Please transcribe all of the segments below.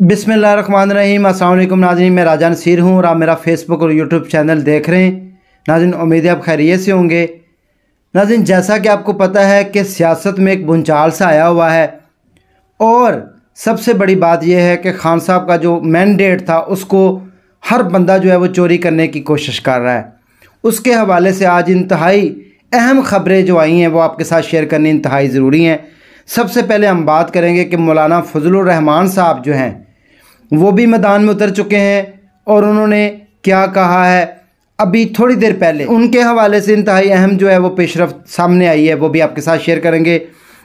बिस्मिल्लाहिर्रहमानिर्रहीम। अस्सलाम वालेकुम नाज़रीन, मैं राजा नसीर हूँ और आप मेरा फेसबुक और यूट्यूब चैनल देख रहे हैं। नाज़रीन, उम्मीद है आप खैरियत से होंगे। नाज़रीन, जैसा कि आपको पता है कि सियासत में एक भूचाल सा आया हुआ है और सबसे बड़ी बात यह है कि खान साहब का जो मैंडेट था उसको हर बंदा जो है वो चोरी करने की कोशिश कर रहा है। उसके हवाले से आज इंतहाई अहम ख़बरें जो आई हैं वो आपके साथ शेयर करनी इंतहाई ज़रूरी हैं। सबसे पहले हम बात करेंगे कि मौलाना फजलुर रहमान साहब जो हैं वो भी मैदान में उतर चुके हैं और उन्होंने क्या कहा है अभी थोड़ी देर पहले, उनके हवाले से इंतहाई अहम जो है वो पेशरफ्त सामने आई है, वो भी आपके साथ शेयर करेंगे।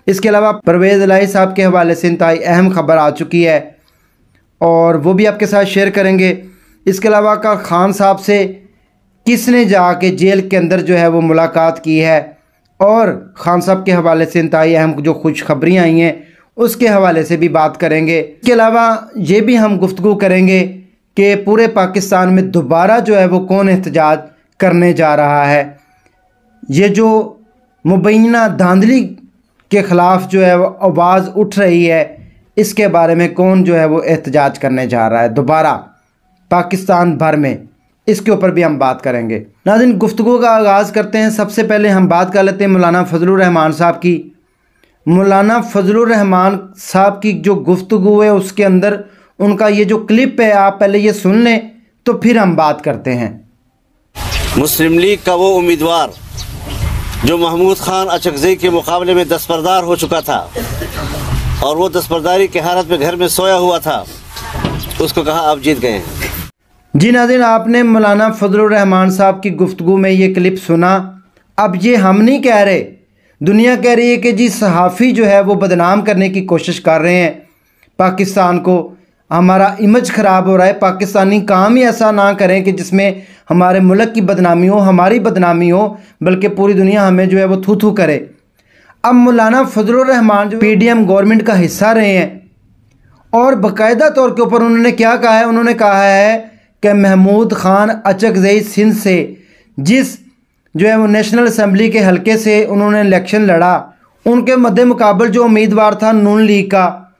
इसके अलावा परवेज़ इलाही साहब के हवाले से इंतहाई अहम खबर आ चुकी है और वो भी आपके साथ शेयर करेंगे। इसके अलावा का खान साहब से किसने जाके जेल के अंदर जो है वो मुलाकात की है और खान साहब के हवाले से इंतहाई अहम जो खुशखबरियाँ आई हैं उसके हवाले से भी बात करेंगे। इसके अलावा ये भी हम गुफ्तगू करेंगे कि पूरे पाकिस्तान में दोबारा जो है वो कौन एहतजाज करने जा रहा है। ये जो मुबैना धांधली के ख़िलाफ़ जो है वो आवाज़ उठ रही है, इसके बारे में कौन जो है वो एहतजाज करने जा रहा है दोबारा पाकिस्तान भर में, इसके ऊपर भी हम बात करेंगे। नाज़रीन, गुफ्तगू का आगाज़ करते हैं। सबसे पहले हम बात कर लेते हैं मौलाना फजलुर रहमान साहब की। मौलाना फजलुर रहमान साहब की जो गुफ्तगू है उसके अंदर उनका ये जो क्लिप है, आप पहले ये सुन लें तो फिर हम बात करते हैं। मुस्लिम लीग का वो उम्मीदवार जो महमूद खान अचकज़ई के मुकाबले में दस्तबरदार हो चुका था और वो दस्तबरदारी की हालत में घर में सोया हुआ था, उसको कहा आप जीत गए हैं। जी नाज़रीन, आपने मौलाना फजलुर रहमान साहब की गुफ्तगू में ये क्लिप सुना। अब ये हम नहीं कह रहे, दुनिया कह रही है कि जी सहाफ़ी जो है वो बदनाम करने की कोशिश कर रहे हैं पाकिस्तान को, हमारा इमेज ख़राब हो रहा है, पाकिस्तानी काम ही ऐसा ना करें कि जिसमें हमारे मुल्क की बदनामी हो, हमारी बदनामी हो, बल्कि पूरी दुनिया हमें जो है वो थू थू करे। अब मौलाना फजलुर रहमान जो PDM गवर्नमेंट का हिस्सा रहे हैं और बाकायदा तौर के ऊपर उन्होंने क्या कहा है, उन्होंने कहा है कि महमूद खान अचकज़ई सिंध से जिस जो है वो नेशनल असम्बली के हलके से उन्होंने इलेक्शन लड़ा, उनके मद्दे मुकाबल जो उम्मीदवार था नून लीग का,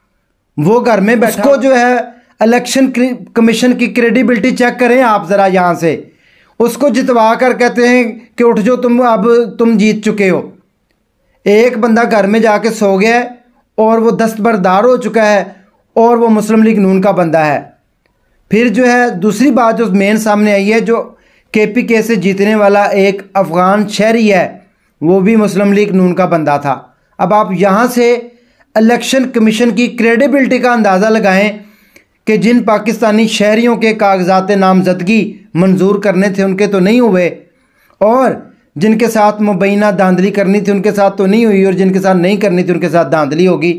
वो घर में बैठा, उसको जो है इलेक्शन कमीशन की क्रेडिबिलिटी चेक करें आप ज़रा यहाँ से, उसको जितवा कर कहते हैं कि उठ जो तुम, अब तुम जीत चुके हो। एक बंदा घर में जाके सो गया है और वो दस्तबरदार हो चुका है और वो मुस्लिम लीग नून का बंदा है। फिर जो है दूसरी बात जो मेन सामने आई है, जो KPK से जीतने वाला एक अफ़गान शहरी है वो भी मुस्लिम लीग नून का बंदा था। अब आप यहाँ से इलेक्शन कमीशन की क्रेडिबिलिटी का अंदाज़ा लगाएं कि जिन पाकिस्तानी शहरियों के कागजात नामजदगी मंजूर करने थे उनके तो नहीं हुए और जिनके साथ मुबैना धांधली करनी थी उनके साथ तो नहीं हुई और जिनके साथ नहीं करनी थी उनके साथ धांधली होगी।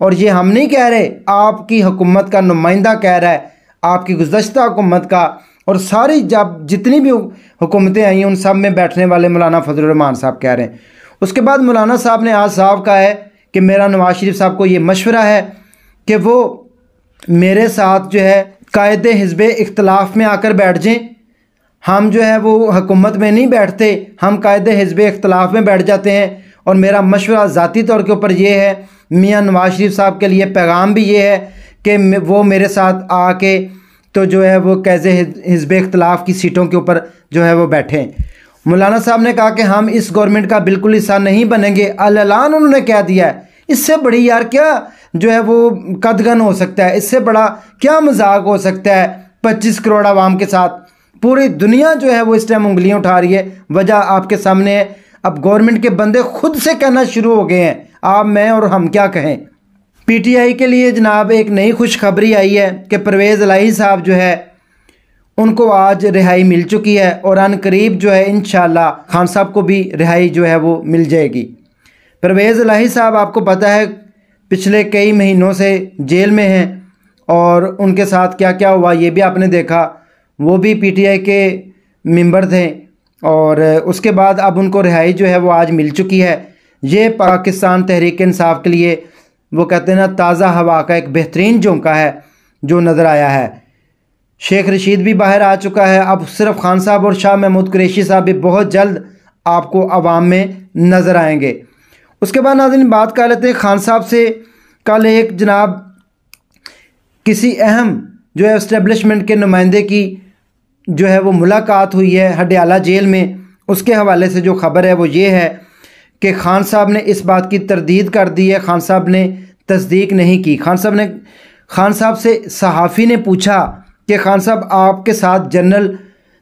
और ये हम नहीं कह रहे, आपकी हुकूमत का नुमाइंदा कह रहा है, आपकी गुज़श्ता हुकूमत का, और सारी जब जितनी भी हुकूमतें आई हैं उन सब में बैठने वाले मौलाना फजलुर रहमान साहब कह रहे हैं। उसके बाद मौलाना साहब ने आज साहब कहा है कि मेरा नवाज शरीफ साहब को ये मशवरा है कि वो मेरे साथ जो है कायदे हिज़्ब इख्तलाफ में आकर बैठ जाएं। हम जो है वो हुकूमत में नहीं बैठते, हम कायदे हिज़्ब इख्तलाफ में बैठ जाते हैं। और मेरा मशवरा ज़ाती तौर के ऊपर ये है, मियाँ नवाज शरीफ साहब के लिए पैगाम भी ये है कि वो मेरे साथ आके तो जो है वो कैसे हिज़्ब इख्तलाफ की सीटों के ऊपर जो है वो बैठें। मौलाना साहब ने कहा कि हम इस गवर्नमेंट का बिल्कुल हिस्सा नहीं बनेंगे, अल-ऐलान उन्होंने कह दिया है। इससे बड़ी यार क्या जो है वो कदगन हो सकता है, इससे बड़ा क्या मजाक हो सकता है 25 करोड़ आवाम के साथ। पूरी दुनिया जो है वो इस टाइम उंगलियां उठा रही है, वजह आपके सामने है। अब गवर्नमेंट के बंदे खुद से कहना शुरू हो गए हैं, आप मैं और हम क्या कहें। PTI के लिए जनाब एक नई खुशखबरी आई है कि परवेज़ इलाही साहब जो है उनको आज रिहाई मिल चुकी है और अनकरीब जो है इंशाअल्लाह खान साहब को भी रिहाई जो है वो मिल जाएगी। परवेज़ इलाही साहब आपको पता है पिछले कई महीनों से जेल में हैं और उनके साथ क्या क्या हुआ ये भी आपने देखा। वो भी PTI के मेंबर थे और उसके बाद अब उनको रिहाई जो है वो आज मिल चुकी है। ये पाकिस्तान तहरीक इंसाफ के लिए वो कहते हैं ना ताज़ा हवा का एक बेहतरीन झोंका है जो नज़र आया है। शेख रशीद भी बाहर आ चुका है, अब सिर्फ खान साहब और शाह महमूद कुरैशी साहब भी बहुत जल्द आपको अवाम में नज़र आएंगे। उसके बाद नाज़रीन बात कर लेते हैं खान साहब से। कल एक जनाब किसी अहम जो है इस्टेब्लिशमेंट के नुमाइंदे की जो है वो मुलाकात हुई है हडियाला जेल में। उसके हवाले से जो ख़बर है वो ये है कि खान साहब ने इस बात की तरदीद कर दी है, खान साहब ने तस्दीक नहीं की। खान साहब से सहाफ़ी ने पूछा कि खान साहब आपके साथ जनरल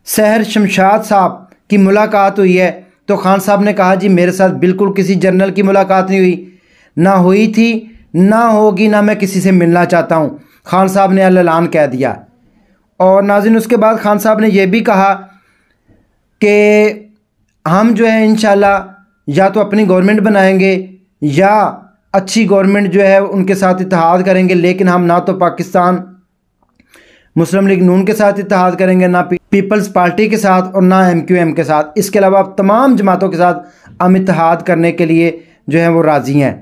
सहर शमशाद साहब की मुलाकात हुई है? तो खान साहब ने कहा जी मेरे साथ बिल्कुल किसी जनरल की मुलाकात नहीं हुई, ना हुई थी, ना होगी, ना मैं किसी से मिलना चाहता हूँ। खान साहब ने ऐलान कह दिया। और नाज़रीन उसके बाद खान साहब ने यह भी कहा कि हम जो है इंशाल्लाह या तो अपनी गवर्नमेंट बनाएंगे या अच्छी गवर्नमेंट जो है उनके साथ इत्तेहाद करेंगे, लेकिन हम ना तो पाकिस्तान मुस्लिम लीग नून के साथ इत्तेहाद करेंगे, ना पीपल्स पार्टी के साथ और ना MQM के साथ। इसके अलावा तमाम जमातों के साथ हम इत्तेहाद करने के लिए जो है वो राज़ी हैं।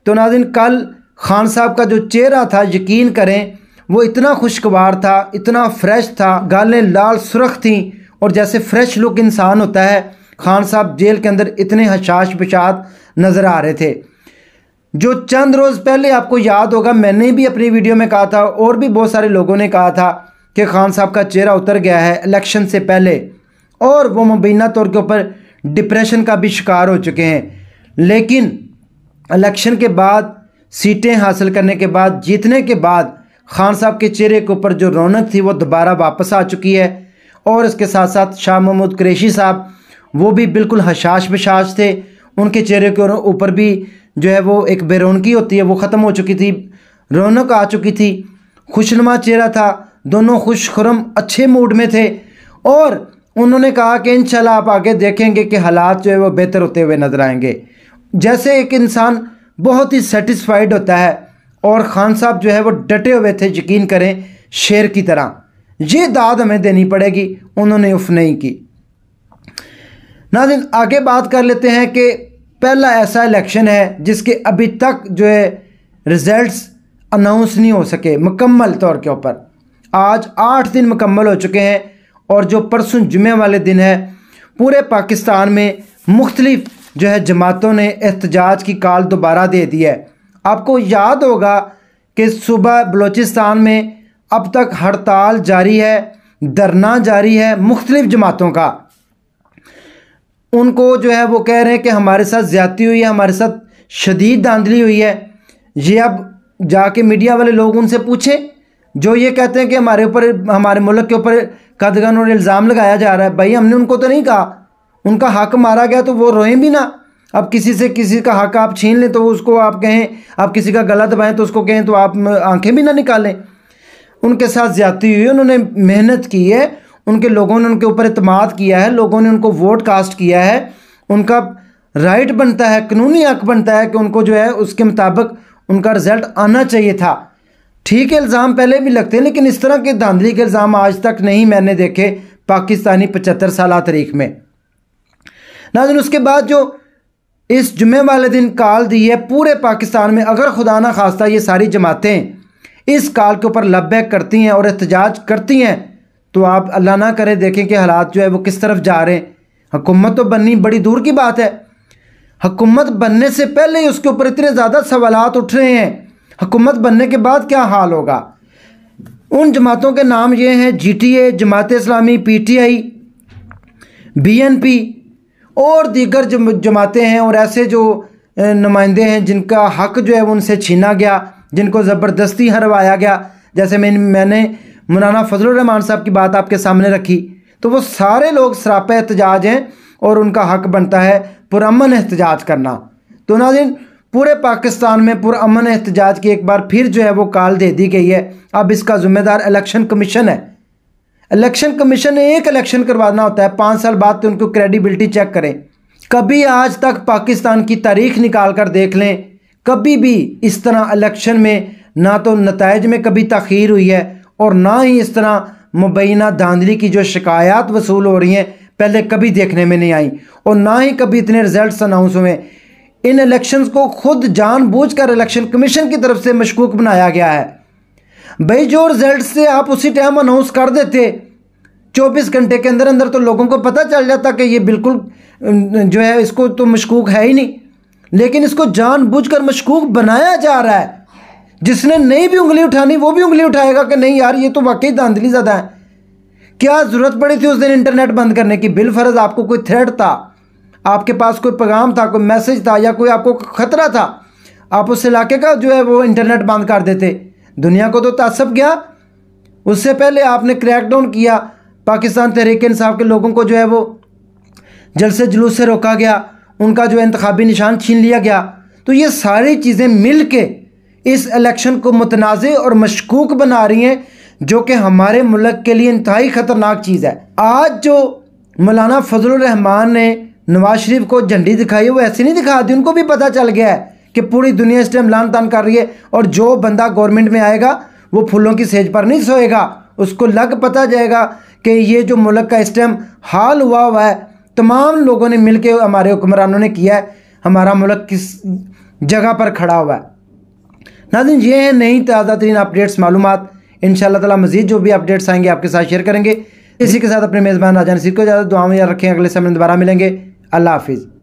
तो नाज़रीन कल खान साहब का जो चेहरा था, यकीन करें वो इतना खुशगवार था, इतना फ्रेश था, गालें लाल सुर्ख थी और जैसे फ्रेश लुक इंसान होता है, खान साहब जेल के अंदर इतने हशाश बशात नज़र आ रहे थे। जो चंद रोज़ पहले आपको याद होगा मैंने भी अपनी वीडियो में कहा था और भी बहुत सारे लोगों ने कहा था कि खान साहब का चेहरा उतर गया है इलेक्शन से पहले, और वो मुबैना तौर के ऊपर डिप्रेशन का भी शिकार हो चुके हैं। लेकिन इलेक्शन के बाद, सीटें हासिल करने के बाद, जीतने के बाद खान साहब के चेहरे के ऊपर जो रौनक थी वो दोबारा वापस आ चुकी है। और इसके साथ साथ शाह महमूद कुरैशी साहब वो भी बिल्कुल हशाश बशाश थे, उनके चेहरे के ऊपर भी जो है वो एक बेरौनकी होती है वो ख़त्म हो चुकी थी, रौनक आ चुकी थी, खुशनुमा चेहरा था, दोनों खुश खुरम अच्छे मूड में थे। और उन्होंने कहा कि इंशाल्लाह आप आगे देखेंगे कि हालात जो है वो बेहतर होते हुए नजर आएंगे। जैसे एक इंसान बहुत ही सेटिस्फाइड होता है, और खान साहब जो है वो डटे हुए थे, यकीन करें शेर की तरह। ये दाद हमें देनी पड़ेगी, उन्होंने उफ नहीं की। नाज़रीन आगे बात कर लेते हैं कि पहला ऐसा इलेक्शन है जिसके अभी तक जो है रिजल्ट्स अनाउंस नहीं हो सके मुकम्मल तौर के ऊपर। आज 8 दिन मुकम्मल हो चुके हैं और जो परसों जुमे वाले दिन है पूरे पाकिस्तान में मुख्तलिफ जो है जमातों ने एहतजाज की कॉल दोबारा दे दी है। आपको याद होगा कि सुबह बलूचिस्तान में अब तक हड़ताल जारी है, धरना जारी है मुख्तलिफ जमातों का। उनको जो है वो कह रहे हैं कि हमारे साथ ज़्यादती हुई है, हमारे साथ शदीद धांधली हुई है। ये अब जाके मीडिया वाले लोग उनसे पूछें जो ये कहते हैं कि हमारे ऊपर, हमारे मुल्क के ऊपर कदगन और इल्ज़ाम लगाया जा रहा है। भाई हमने उनको तो नहीं कहा, उनका हक मारा गया तो वो रोएं भी ना। अब किसी से किसी का हक आप छीन लें तो उसको आप कहें, आप किसी का गला दबाएं तो उसको कहें तो आप आंखें भी ना निकालें। उनके साथ ज़्यादती हुई, उन्होंने मेहनत की है, उनके लोगों ने उनके ऊपर इत्मीनान किया है, लोगों ने उनको वोट कास्ट किया है, उनका राइट बनता है, कानूनी हक बनता है कि उनको जो है उसके मुताबिक उनका रिज़ल्ट आना चाहिए था। ठीक है इल्ज़ाम पहले भी लगते हैं, लेकिन इस तरह के धांधली के इल्ज़ाम आज तक नहीं मैंने देखे पाकिस्तानी 75 साल तारीख में। नाज़रीन उसके बाद जो इस जुमे वाले दिन कॉल दी है पूरे पाकिस्तान में, अगर खुदा ना खास्ता ये सारी जमातें इस कॉल के ऊपर लब्बैक करती हैं और एहतजाज करती हैं तो आप अल्लाह ना करे देखें कि हालात जो है वो किस तरफ जा रहे हैं। हुकूमत तो बननी बड़ी दूर की बात है, हुकूमत बनने से पहले ही उसके ऊपर इतने ज़्यादा सवालात उठ रहे हैं, हुकूमत बनने के बाद क्या हाल होगा। उन जमातों के नाम ये हैं GTA, Jamaat Islami, PTI, BNP और दीगर जमातें हैं और ऐसे जो नुमाइंदे हैं जिनका हक जो है उनसे छीना गया, जिनको ज़बरदस्ती हरवाया गया। जैसे मैंने मौलाना फजलुर रहमान साहब की बात आपके सामने रखी, तो वो सारे लोग सरापा एहतजाज हैं और उनका हक बनता है पुरअमन एहतजाज करना। तो नाज़रीन पूरे पाकिस्तान में पुरअमन एहतजाज की एक बार फिर जो है वो कॉल दे दी गई है। अब इसका ज़िम्मेदार इलेक्शन कमीशन है। इलेक्शन कमीशन ने एक इलेक्शन करवाना होता है, 5 साल बाद तो उनको क्रेडिबिलिटी चेक करें। कभी आज तक पाकिस्तान की तारीख निकाल कर देख लें, कभी भी इस तरह इलेक्शन में ना तो नताइज में कभी तख़ीर हुई है और ना ही इस तरह मुबैना धांधली की जो शिकायत वसूल हो रही हैं पहले कभी देखने में नहीं आई, और ना ही कभी इतने रिजल्ट्स अनाउंस हुए। इन इलेक्शंस को खुद जानबूझकर इलेक्शन कमीशन की तरफ से मशकूक बनाया गया है। भाई जो रिजल्ट से आप उसी टाइम अनाउंस कर देते 24 घंटे के अंदर अंदर तो लोगों को पता चल जाता कि ये बिल्कुल जो है इसको तो मशकूक है ही नहीं, लेकिन इसको जानबूझकर मशकूक बनाया जा रहा है जिसने नहीं भी उंगली उठानी वो भी उंगली उठाएगा कि नहीं यार, ये तो वाकई धांधली ज़्यादा है। क्या ज़रूरत पड़ी थी उस दिन इंटरनेट बंद करने की? बिलफर्ज आपको कोई थ्रेट था, आपके पास कोई पैगाम था, कोई मैसेज था, या कोई आपको खतरा था, आप उस इलाके का जो है वो इंटरनेट बंद कर देते। दुनिया को तो तासब गया। उससे पहले आपने क्रैकडाउन किया, पाकिस्तान तहरीक इंसाफ के लोगों को जो है वो जलसे जुलूस से रोका गया, उनका जो इंतखाबी निशान छीन लिया गया। तो ये सारी चीज़ें मिल के इस इलेक्शन को मुतनाज़ और मशकूक बना रही हैं, जो कि हमारे मुल्क के लिए इंतहाई ख़तरनाक चीज़ है। आज जो मौलाना फजलुर रहमान ने नवाज शरीफ को झंडी दिखाई है वो ऐसे नहीं दिखा दी, उनको भी पता चल गया है कि पूरी दुनिया इस टाइम लान तान कर रही है, और जो बंदा गवर्नमेंट में आएगा वो फूलों की सेज पर नहीं सोएगा। उसको लग पता जाएगा कि ये जो मुल्क का इस टाइम हाल हुआ है, तमाम लोगों ने मिल के, हमारे हुक्मरानों ने किया है, हमारा मुल्क किस जगह पर खड़ा हुआ है। नाज़रीन, ये हैं नई ताज़ा तरीन अपडेट्स, मालूमात। इंशाअल्लाह ताला मज़ीद जो भी अपडेट्स आएंगे आपके साथ शेयर करेंगे। इसी के साथ अपने मेज़बान राजा नसीर को ज़्यादा दुआ में याद रखें। अगले समय दोबारा मिलेंगे। अल्लाह हाफिज़।